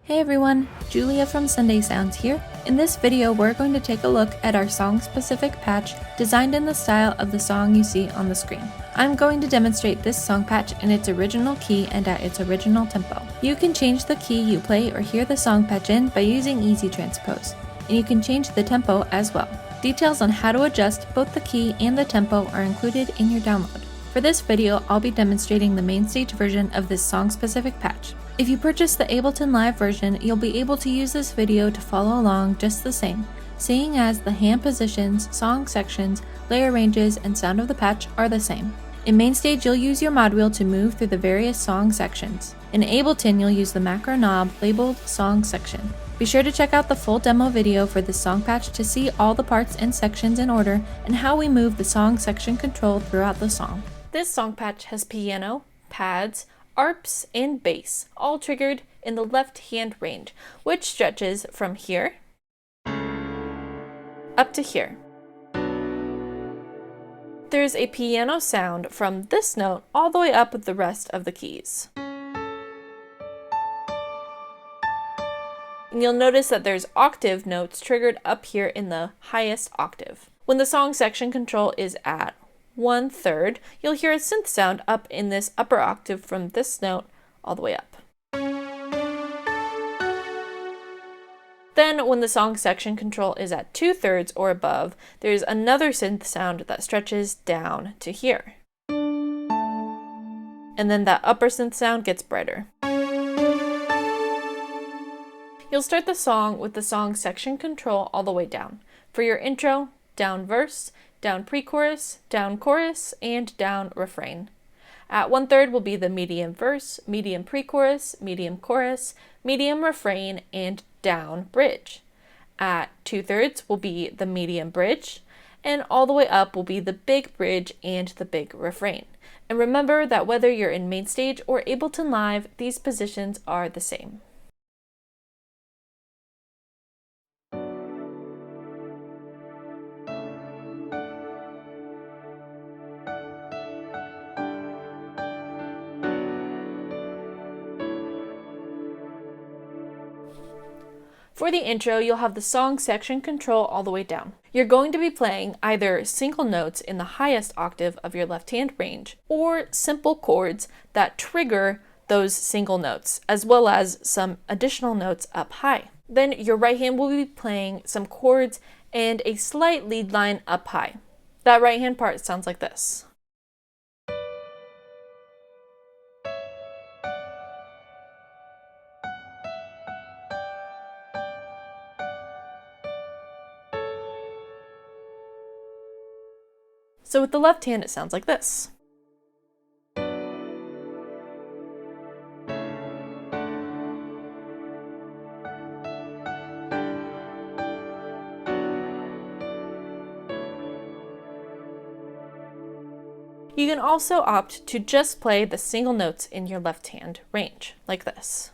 Hey everyone, Julia from Sunday Sounds here. In this video, we're going to take a look at our song-specific patch designed in the style of the song you see on the screen. I'm going to demonstrate this song patch in its original key and at its original tempo. You can change the key you play or hear the song patch in by using Easy Transpose, and you can change the tempo as well. Details on how to adjust both the key and the tempo are included in your download. For this video, I'll be demonstrating the MainStage version of this song-specific patch. If you purchase the Ableton Live version, you'll be able to use this video to follow along just the same, seeing as the hand positions, song sections, layer ranges, and sound of the patch are the same. In MainStage, you'll use your mod wheel to move through the various song sections. In Ableton, you'll use the macro knob labeled Song Section. Be sure to check out the full demo video for this song patch to see all the parts and sections in order and how we move the song section control throughout the song. This song patch has piano, pads, arps, and bass, all triggered in the left hand range, which stretches from here up to here. There's a piano sound from this note all the way up with the rest of the keys. And you'll notice that there's octave notes triggered up here in the highest octave. When the song section control is at 1/3, you'll hear a synth sound up in this upper octave from this note all the way up. Then when the song section control is at 2/3 or above, there's another synth sound that stretches down to here. And then that upper synth sound gets brighter. You'll start the song with the song section control all the way down. For your intro, down verse, down pre-chorus, down chorus, and down refrain. At 1/3 will be the medium verse, medium pre-chorus, medium chorus, medium refrain, and down bridge. At 2/3 will be the medium bridge, and all the way up will be the big bridge and the big refrain. And remember that whether you're in MainStage or Ableton Live, these positions are the same. For the intro, you'll have the song section control all the way down. You're going to be playing either single notes in the highest octave of your left hand range, or simple chords that trigger those single notes, as well as some additional notes up high. Then your right hand will be playing some chords and a slight lead line up high. That right hand part sounds like this. So with the left hand, it sounds like this. You can also opt to just play the single notes in your left hand range, like this.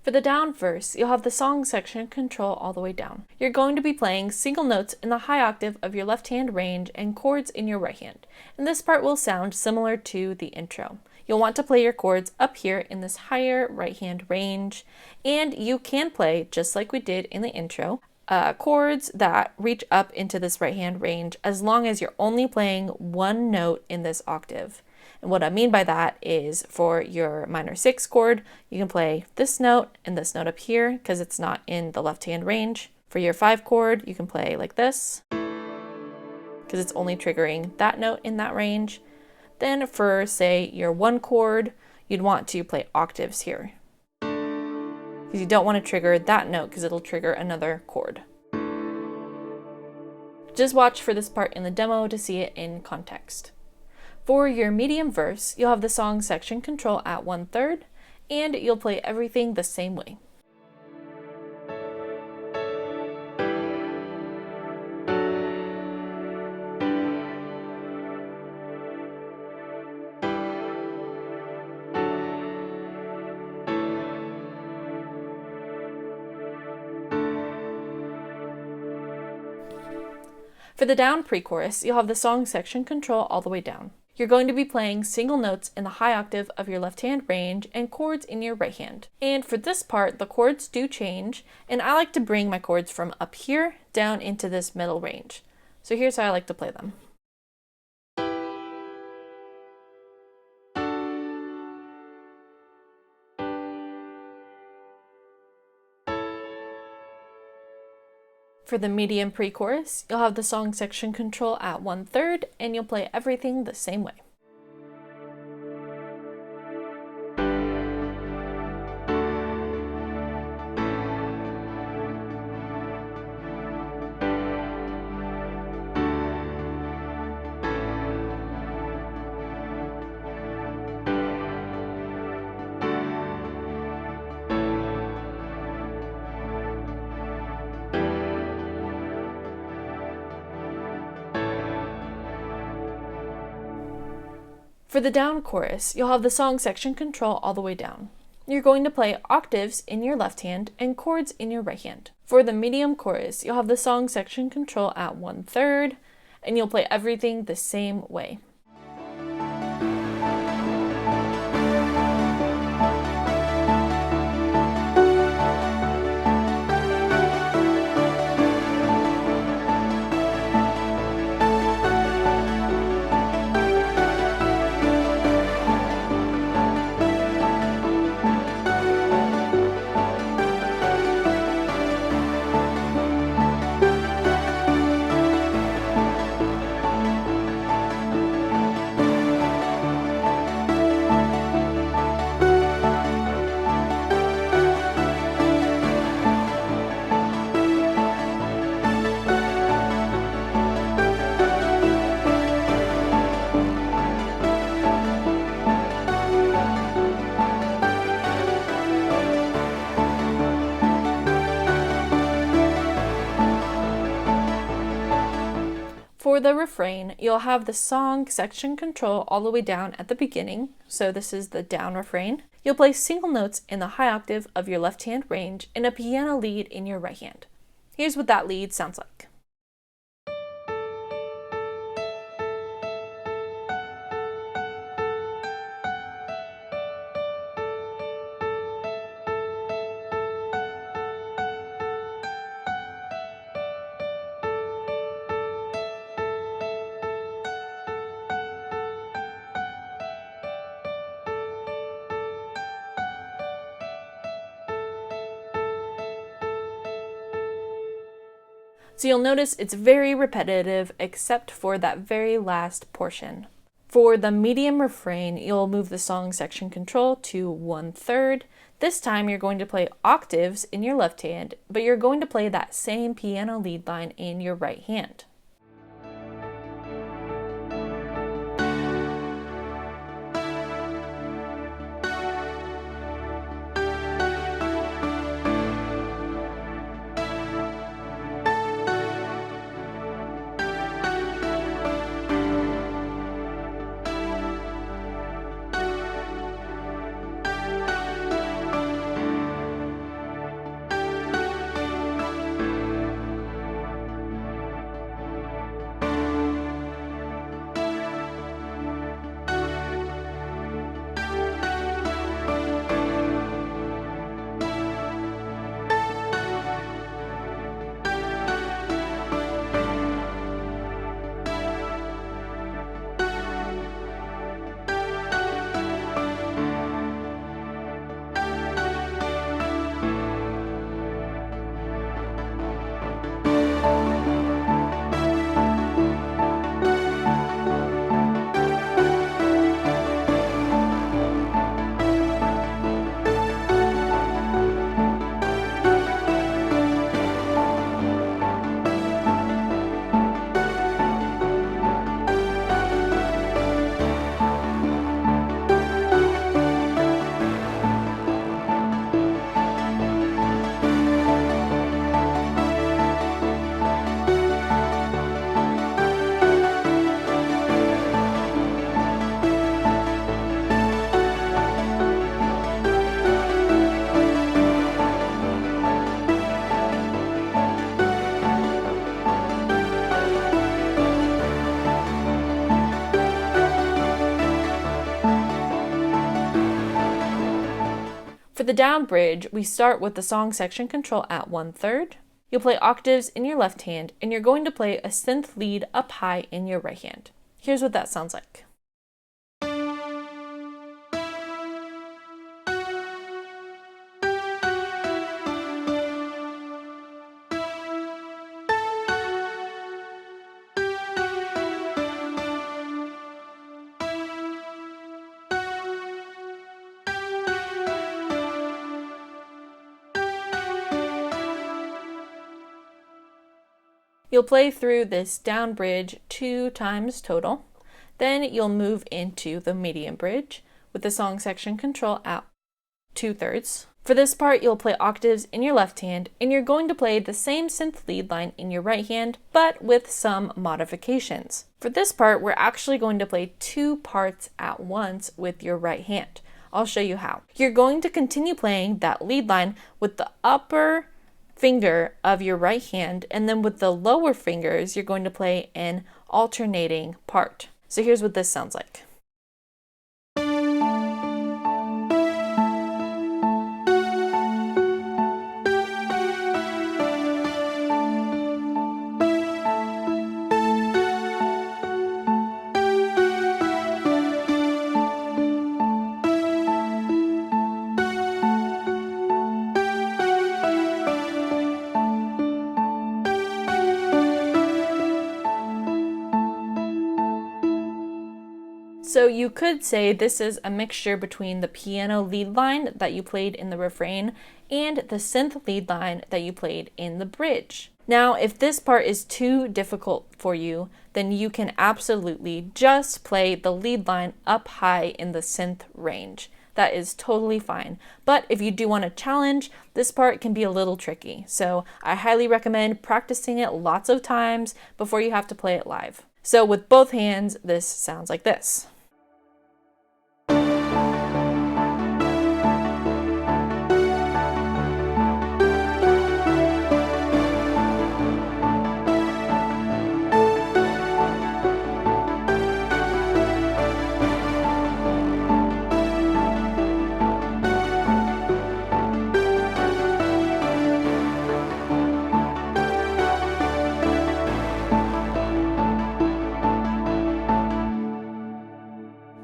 For the down verse, you'll have the song section control all the way down. You're going to be playing single notes in the high octave of your left hand range and chords in your right hand. And this part will sound similar to the intro. You'll want to play your chords up here in this higher right hand range, and you can play, just like we did in the intro, chords that reach up into this right hand range as long as you're only playing one note in this octave. And what I mean by that is for your minor 6 chord, you can play this note and this note up here because it's not in the left hand range. For your 5 chord, you can play like this because it's only triggering that note in that range. Then for, say, your 1 chord, you'd want to play octaves here. because you don't want to trigger that note because it'll trigger another chord. Just watch for this part in the demo to see it in context. For your medium verse, you'll have the song section control at 1/3, and you'll play everything the same way. For the down pre-chorus, you'll have the song section control all the way down. You're going to be playing single notes in the high octave of your left hand range and chords in your right hand. And for this part, the chords do change, and I like to bring my chords from up here down into this middle range. So here's how I like to play them. For the medium pre-chorus, you'll have the song section control at 1/3, and you'll play everything the same way. For the down chorus, you'll have the song section control all the way down. You're going to play octaves in your left hand and chords in your right hand. For the medium chorus, you'll have the song section control at 1/3, and you'll play everything the same way. For the refrain, you'll have the song section control all the way down at the beginning, so this is the down refrain. You'll play single notes in the high octave of your left hand range and a piano lead in your right hand. Here's what that lead sounds like. So you'll notice it's very repetitive except for that very last portion. For the medium refrain, you'll move the song section control to 1/3. This time you're going to play octaves in your left hand, but you're going to play that same piano lead line in your right hand. the down bridge, we start with the song section control at 1/3. You'll play octaves in your left hand, and you're going to play a synth lead up high in your right hand. Here's what that sounds like. You'll play through this down bridge 2 times total. Then you'll move into the medium bridge with the song section control at 2/3. For this part, you'll play octaves in your left hand, and you're going to play the same synth lead line in your right hand, but with some modifications. For this part, we're actually going to play 2 parts at once with your right hand. I'll show you how. You're going to continue playing that lead line with the upper finger of your right hand, and then with the lower fingers you're going to play an alternating part. So here's what this sounds like. So you could say this is a mixture between the piano lead line that you played in the refrain and the synth lead line that you played in the bridge. Now, if this part is too difficult for you, then you can absolutely just play the lead line up high in the synth range. That is totally fine. But if you do want a challenge, this part can be a little tricky. So I highly recommend practicing it lots of times before you have to play it live. So with both hands, this sounds like this.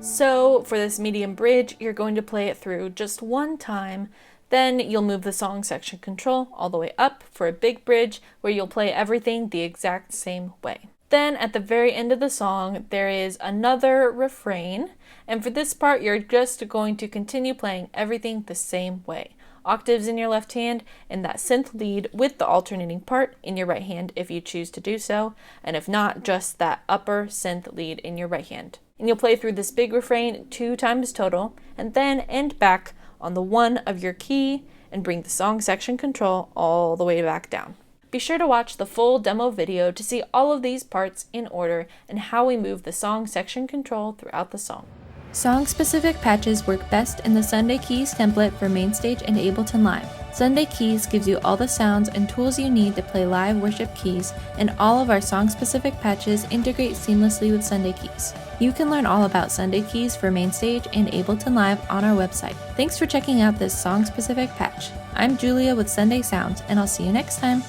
So for this medium bridge, you're going to play it through just 1 time. Then you'll move the song section control all the way up for a big bridge where you'll play everything the exact same way. Then at the very end of the song, there is another refrain. And for this part, you're just going to continue playing everything the same way. Octaves in your left hand and that synth lead with the alternating part in your right hand if you choose to do so. And if not, just that upper synth lead in your right hand. And you'll play through this big refrain 2 times total, and then end back on the 1 of your key and bring the song section control all the way back down. Be sure to watch the full demo video to see all of these parts in order and how we move the song section control throughout the song. Song-specific patches work best in the Sunday Keys template for MainStage and Ableton Live. Sunday Keys gives you all the sounds and tools you need to play live worship keys, and all of our song-specific patches integrate seamlessly with Sunday Keys. You can learn all about Sunday Keys for MainStage and Ableton Live on our website. Thanks for checking out this song-specific patch. I'm Julia with Sunday Sounds, and I'll see you next time.